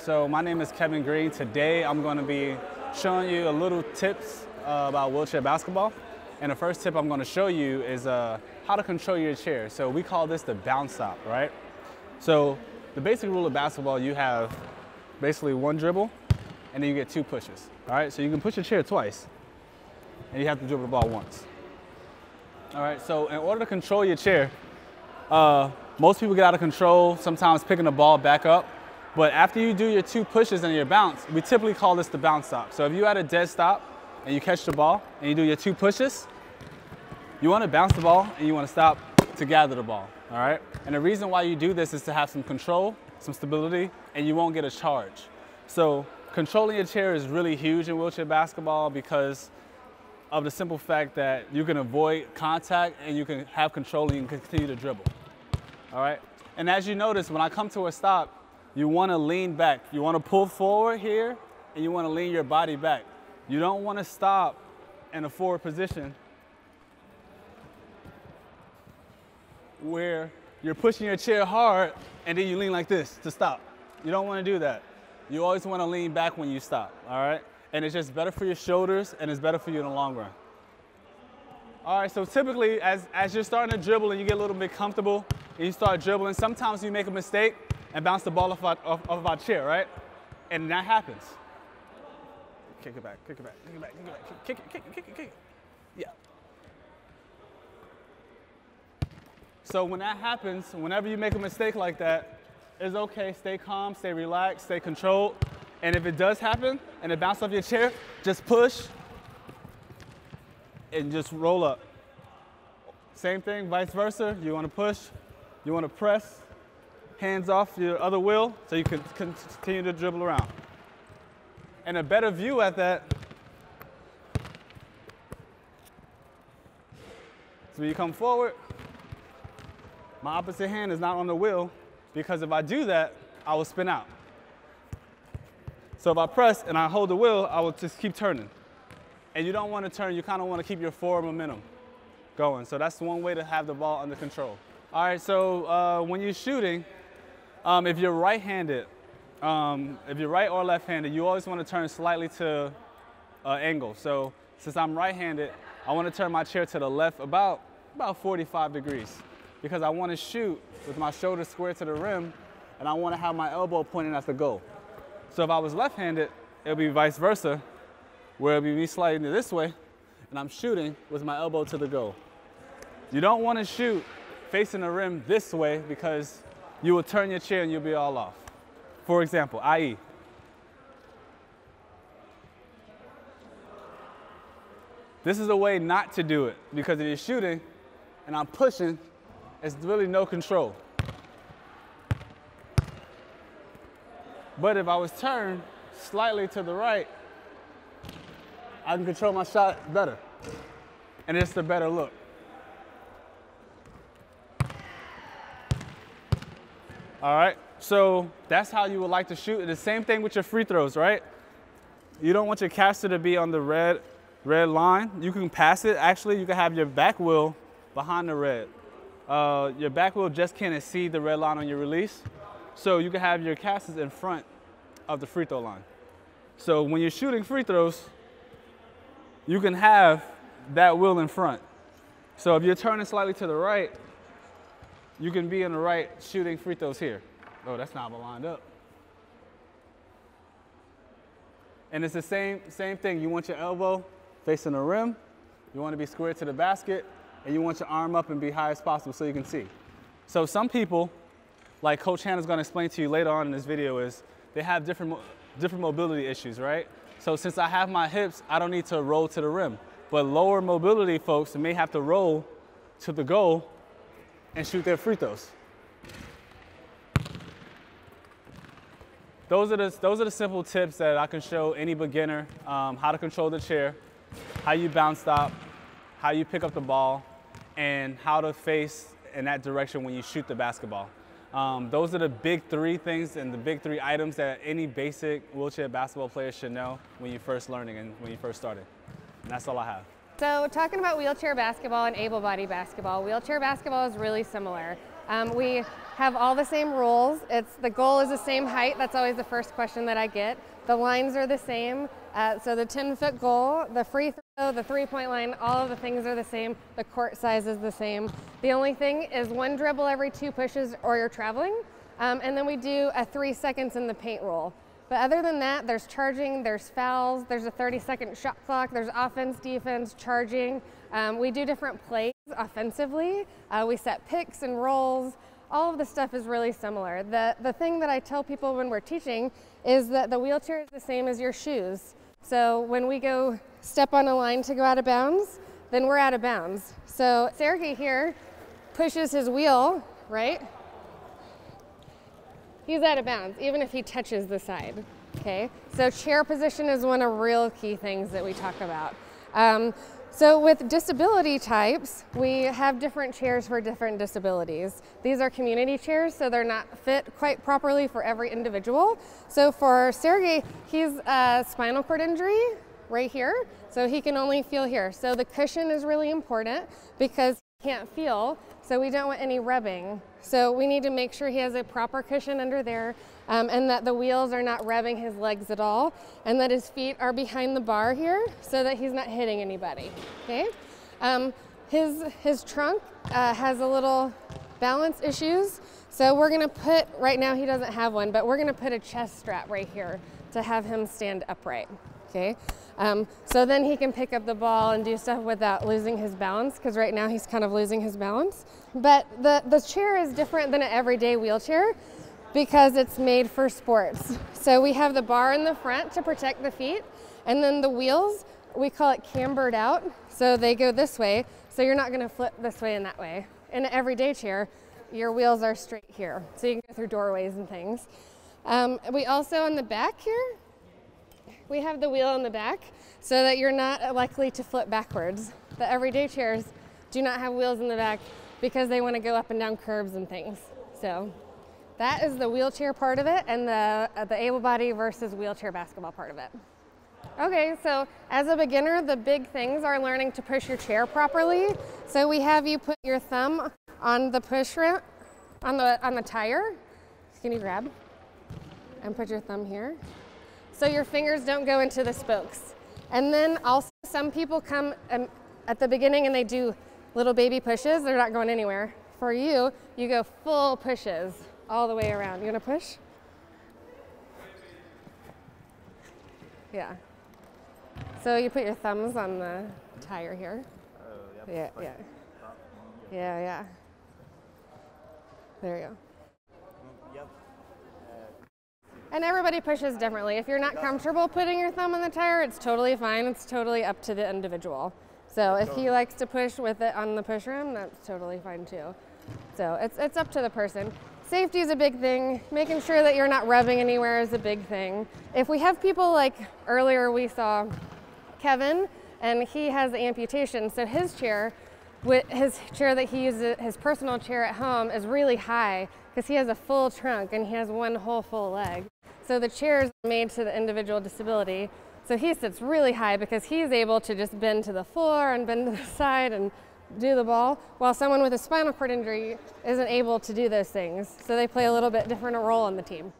So my name is Kevin Green. Today I'm going to be showing you a little tips about wheelchair basketball. And the first tip I'm going to show you is how to control your chair. So we call this the bounce stop, right? So the basic rule of basketball, you have basically one dribble and then you get two pushes, all right? So you can push your chair twice and you have to dribble the ball once. All right, so in order to control your chair, most people get out of control, sometimes picking the ball back up. But after you do your two pushes and your bounce, we typically call this the bounce stop. So if you're at a dead stop and you catch the ball and you do your two pushes, you want to bounce the ball and you want to stop to gather the ball, all right? And the reason why you do this is to have some control, some stability, and you won't get a charge. So controlling your chair is really huge in wheelchair basketball because of the simple fact that you can avoid contact and you can have control and you can continue to dribble, all right? And as you notice, when I come to a stop, you want to lean back. You want to pull forward here, and you want to lean your body back. You don't want to stop in a forward position where you're pushing your chair hard, and then you lean like this to stop. You don't want to do that. You always want to lean back when you stop, all right? And it's just better for your shoulders, and it's better for you in the long run. All right, so typically, as you're starting to dribble and you get a little bit comfortable, and you start dribbling, sometimes you make a mistake and bounce the ball off our chair, right? And that happens. Kick it back, kick it back, kick it back, kick it back, kick it, kick it, kick it, kick it. Yeah. So when that happens, whenever you make a mistake like that, it's okay, stay calm, stay relaxed, stay controlled. And if it does happen and it bounces off your chair, just push and just roll up. Same thing, vice versa. You want to push, you want to press, hands off your other wheel so you can continue to dribble around. And a better view at that, so when you come forward, my opposite hand is not on the wheel because if I do that, I will spin out. So if I press and I hold the wheel, I will just keep turning. And you don't want to turn, you kind of want to keep your forward momentum going. So that's one way to have the ball under control. All right, so when you're shooting, if you're right-handed, if you're right or left-handed, you always want to turn slightly to angle. So since I'm right-handed, I want to turn my chair to the left about 45 degrees because I want to shoot with my shoulders square to the rim and I want to have my elbow pointing at the goal. So if I was left-handed, it would be vice versa, where it would be me sliding this way and I'm shooting with my elbow to the goal. You don't want to shoot facing the rim this way because you will turn your chair and you'll be all off. For example, i.e. This is a way not to do it because if you're shooting and I'm pushing, it's really no control. But if I was turned slightly to the right, I can control my shot better. And it's a better look. All right, so that's how you would like to shoot. The same thing with your free throws, right? You don't want your caster to be on the red line. You can pass it. Actually, you can have your back wheel behind the red. Your back wheel just can't exceed the red line on your release. So you can have your casters in front of the free throw line. So when you're shooting free throws, you can have that wheel in front. So if you're turning slightly to the right, you can be in the right shooting free throws here. Oh, that's not lined up. And it's the same thing. You want your elbow facing the rim, you want to be square to the basket, and you want your arm up and be high as possible so you can see. So some people, like Coach Hannah's going to explain to you later on in this video, is they have different mobility issues, right? So since I have my hips, I don't need to roll to the rim. But lower mobility folks may have to roll to the goal and shoot their free throws. Those are the simple tips that I can show any beginner, how to control the chair, how you bounce stop, how you pick up the ball, and how to face in that direction when you shoot the basketball. Those are the big three things and the big three items that any basic wheelchair basketball player should know when you're first learning and when you first started. And that's all I have. So talking about wheelchair basketball and able-bodied basketball, wheelchair basketball is really similar. We have all the same rules. The goal is the same height. That's always the first question that I get. The lines are the same. So the 10-foot goal, the free throw, the three-point line, all of the things are the same. The court size is the same. The only thing is one dribble every 2 pushes or you're traveling. And then we do a 3 seconds in the paint rule. But other than that, there's charging, there's fouls, there's a 30-second shot clock, there's offense, defense, charging. We do different plays offensively. We set picks and rolls. All of the stuff is really similar. The thing that I tell people when we're teaching is that the wheelchair is the same as your shoes. So when we go step on a line to go out of bounds, then we're out of bounds. So Sergey here pushes his wheel, right? He's out of bounds, even if he touches the side, okay? So chair position is one of real key things that we talk about. So with disability types, we have different chairs for different disabilities. These are community chairs, so they're not fit quite properly for every individual. So for Sergey, he's a spinal cord injury right here, so he can only feel here. So the cushion is really important because he can't feel, so we don't want any rubbing. So we need to make sure he has a proper cushion under there and that the wheels are not rubbing his legs at all and that his feet are behind the bar here so that he's not hitting anybody, okay? His trunk has a little balance issues. So we're gonna put, right now he doesn't have one, but we're gonna put a chest strap right here to have him stand upright, okay? So then he can pick up the ball and do stuff without losing his balance, because right now he's kind of losing his balance. But the chair is different than an everyday wheelchair because it's made for sports. So we have the bar in the front to protect the feet, and then the wheels, we call it cambered out, so they go this way, so you're not gonna flip this way and that way. In an everyday chair, your wheels are straight here, so you can go through doorways and things. We also, on the back here, we have the wheel in the back so that you're not likely to flip backwards. The everyday chairs do not have wheels in the back because they want to go up and down curbs and things. So that is the wheelchair part of it and the able body versus wheelchair basketball part of it. Okay, so as a beginner, the big things are learning to push your chair properly. So we have you put your thumb on the push ramp, on the tire. Can you grab and put your thumb here? So your fingers don't go into the spokes. And then also some people come at the beginning and they do little baby pushes. They're not going anywhere. For you, you go full pushes all the way around. You wanna push? Yeah. So you put your thumbs on the tire here. Yeah. Yeah. There you go. And everybody pushes differently. If you're not comfortable putting your thumb on the tire, it's totally fine. It's totally up to the individual. So if he likes to push with it on the push rim, that's totally fine too. So it's up to the person. Safety is a big thing. Making sure that you're not rubbing anywhere is a big thing. If we have people like earlier we saw Kevin, and he has amputation, so his chair that he uses, his personal chair at home, is really high because he has a full trunk and he has one whole full leg. So the chair is made to the individual disability. So he sits really high because he's able to just bend to the floor and bend to the side and do the ball, while someone with a spinal cord injury isn't able to do those things. So they play a little bit different role on the team.